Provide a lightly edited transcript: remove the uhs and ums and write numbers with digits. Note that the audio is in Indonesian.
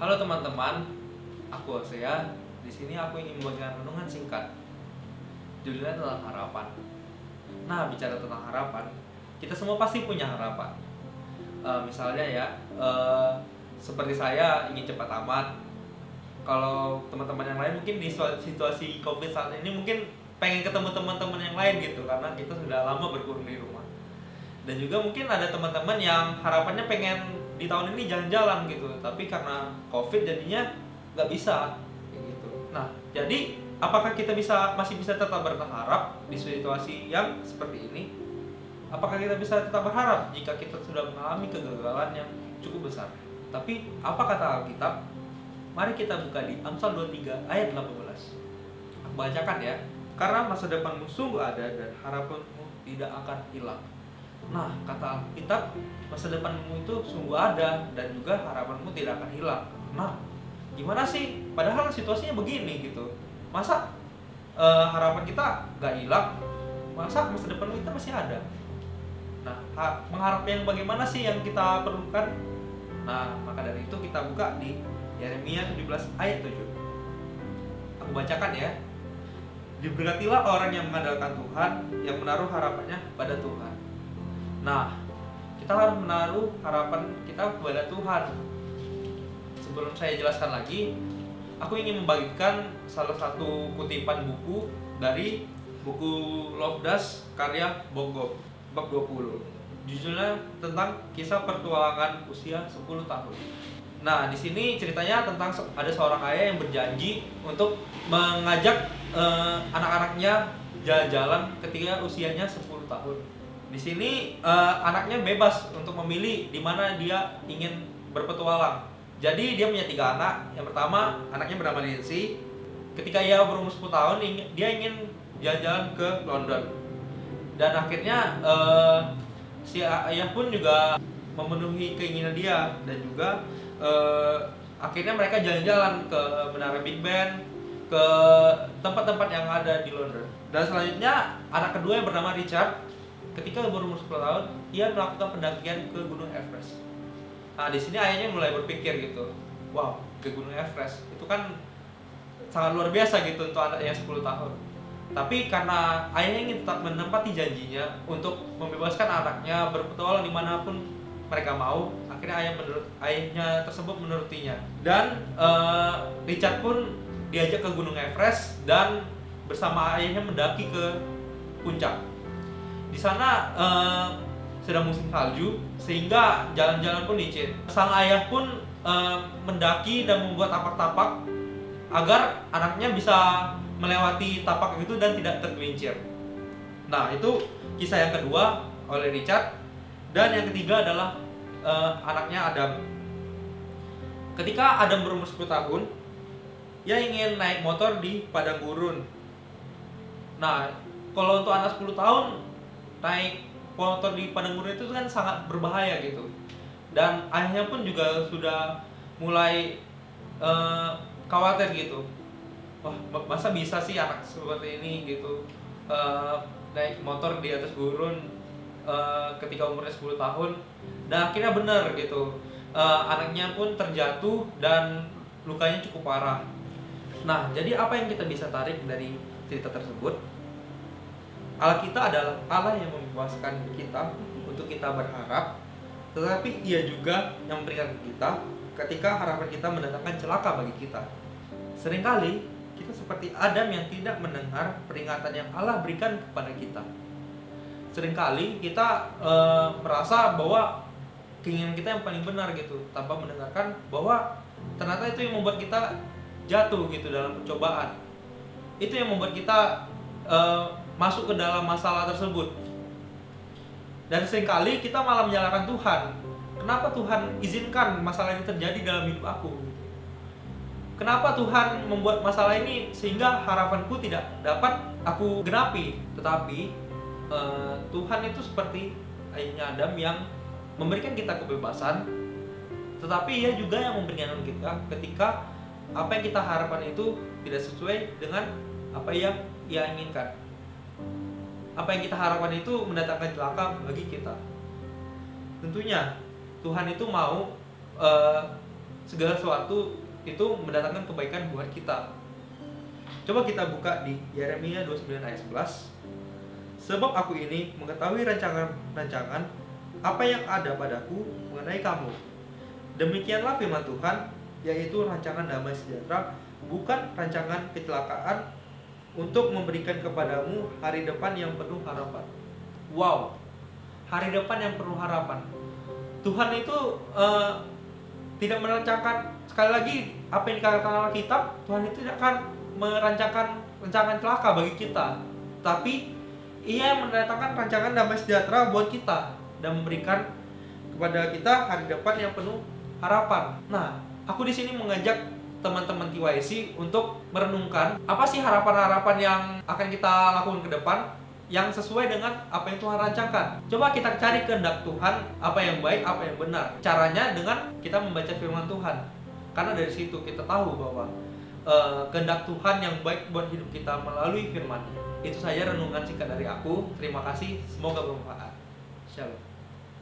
Halo teman-teman, aku Osea. Di sini aku ingin membagikan renungan singkat. Judulnya tentang harapan. Nah, bicara tentang harapan, kita semua pasti punya harapan. Misalnya ya, seperti saya ingin cepat aman. Kalau teman-teman yang lain mungkin di situasi COVID saat ini mungkin pengen ketemu teman-teman yang lain gitu, karena kita sudah lama berkurung di rumah. Dan juga mungkin ada teman-teman yang harapannya pengen di tahun ini jalan-jalan gitu, tapi karena COVID jadinya nggak bisa kayak gitu. Nah, jadi apakah kita masih bisa tetap berharap di situasi yang seperti ini? Apakah kita bisa tetap berharap jika kita sudah mengalami kegagalan yang cukup besar? Tapi apa kata Alkitab? Mari kita buka di Amsal 23 ayat 18. Aku bacakan ya. Karena masa depanmu sungguh ada dan harapanmu tidak akan hilang. Nah, kata Alkitab, masa depanmu itu sungguh ada dan juga harapanmu tidak akan hilang. Nah, gimana sih? Padahal situasinya begini gitu. Masa harapan kita gak hilang? Masa masa depan kita masih ada? Nah, mengharap yang bagaimana sih yang kita perlukan? Nah, maka dari itu kita buka di Yeremia 17 ayat 7. Aku bacakan ya. Diberkatilah orang yang mengandalkan Tuhan, yang menaruh harapannya pada Tuhan. Nah, kita harus menaruh harapan kita kepada Tuhan. Sebelum saya jelaskan lagi, aku ingin membagikan salah satu kutipan buku dari buku Lofdas karya Bogop bab 20. Judulnya tentang kisah pertualangan usia 10 tahun. Nah, di sini ceritanya tentang ada seorang ayah yang berjanji untuk mengajak anak-anaknya jalan-jalan ketika usianya 10 tahun. Di sini anaknya bebas untuk memilih di mana dia ingin berpetualang. Jadi dia punya 3 anak. Yang pertama, anaknya bernama Lindsay. Ketika ia berumur 10 tahun, dia ingin jalan-jalan ke London. Dan akhirnya si ayah pun juga memenuhi keinginan dia. Dan juga akhirnya mereka jalan-jalan ke Menara Big Ben, ke tempat-tempat yang ada di London. Dan selanjutnya anak kedua yang bernama Richard, ketika berumur 10 tahun, ia melakukan pendakian ke Gunung Everest. Nah, di sini ayahnya mulai berpikir gitu, wow, ke Gunung Everest itu kan sangat luar biasa gitu untuk anak yang 10 tahun. Tapi karena ayahnya ingin tetap menempati janjinya untuk membebaskan anaknya berpetualang dimanapun mereka mau, akhirnya ayahnya tersebut menurutinya. Dan Richard pun diajak ke Gunung Everest dan bersama ayahnya mendaki ke puncak. Di sana sedang musim salju sehingga jalan-jalan pun licin. Sang ayah pun mendaki dan membuat tapak-tapak agar anaknya bisa melewati tapak itu dan tidak tergelincir. Nah, itu kisah yang kedua oleh Richard. Dan yang ketiga adalah anaknya Adam. Ketika Adam berumur 10 tahun, ia ingin naik motor di padang gurun. Nah, kalau untuk anak 10 tahun naik motor di padang gurun itu kan sangat berbahaya gitu. Dan ayahnya pun juga sudah mulai khawatir gitu. Wah, masa bisa sih anak seperti ini gitu naik motor di atas gurun ketika umurnya 10 tahun. Dan akhirnya benar gitu, anaknya pun terjatuh dan lukanya cukup parah. Nah, jadi apa yang kita bisa tarik dari cerita tersebut? Allah kita adalah Allah yang membebaskan kita untuk kita berharap, tetapi Ia juga yang memberikan kita ketika harapan kita mendatangkan celaka bagi kita. Seringkali kita seperti Adam yang tidak mendengar peringatan yang Allah berikan kepada kita. Seringkali kita merasa bahwa keinginan kita yang paling benar gitu, tanpa mendengarkan bahwa ternyata itu yang membuat kita jatuh gitu dalam pencobaan. Itu yang membuat kita masuk ke dalam masalah tersebut. Dan seringkali kita malah menyalahkan Tuhan. Kenapa Tuhan izinkan masalah ini terjadi dalam hidup aku? Kenapa Tuhan membuat masalah ini sehingga harapanku tidak dapat aku genapi? Tetapi Tuhan itu seperti ayahnya Adam yang memberikan kita kebebasan, tetapi Ia juga yang memberikan kita ketika apa yang kita harapkan itu tidak sesuai dengan apa yang Ia inginkan. Apa yang kita harapkan itu mendatangkan celaka bagi kita. Tentunya Tuhan itu mau segala sesuatu itu mendatangkan kebaikan buat kita. Coba kita buka di Yeremia 29 ayat 11. Sebab aku ini mengetahui rancangan-rancangan apa yang ada padaku mengenai kamu. Demikianlah firman Tuhan, yaitu rancangan damai sejahtera, bukan rancangan kecelakaan, untuk memberikan kepadamu hari depan yang penuh harapan. Wow, hari depan yang penuh harapan. Tuhan itu tidak merancangkan, sekali lagi apa yang dikatakan Alkitab, Tuhan itu tidak akan merancangkan rancangan celaka bagi kita, tapi Ia mendatangkan rancangan damai sejahtera buat kita dan memberikan kepada kita hari depan yang penuh harapan. Nah, aku di sini mengajak teman-teman TYC untuk merenungkan apa sih harapan-harapan yang akan kita lakukan ke depan yang sesuai dengan apa yang Tuhan rancangkan. Coba kita cari kehendak Tuhan, apa yang baik, apa yang benar. Caranya dengan kita membaca firman Tuhan. Karena dari situ kita tahu bahwa kehendak Tuhan yang baik buat hidup kita melalui firman-Nya. Itu saja renungan singkat dari aku. Terima kasih, semoga bermanfaat. Shalom.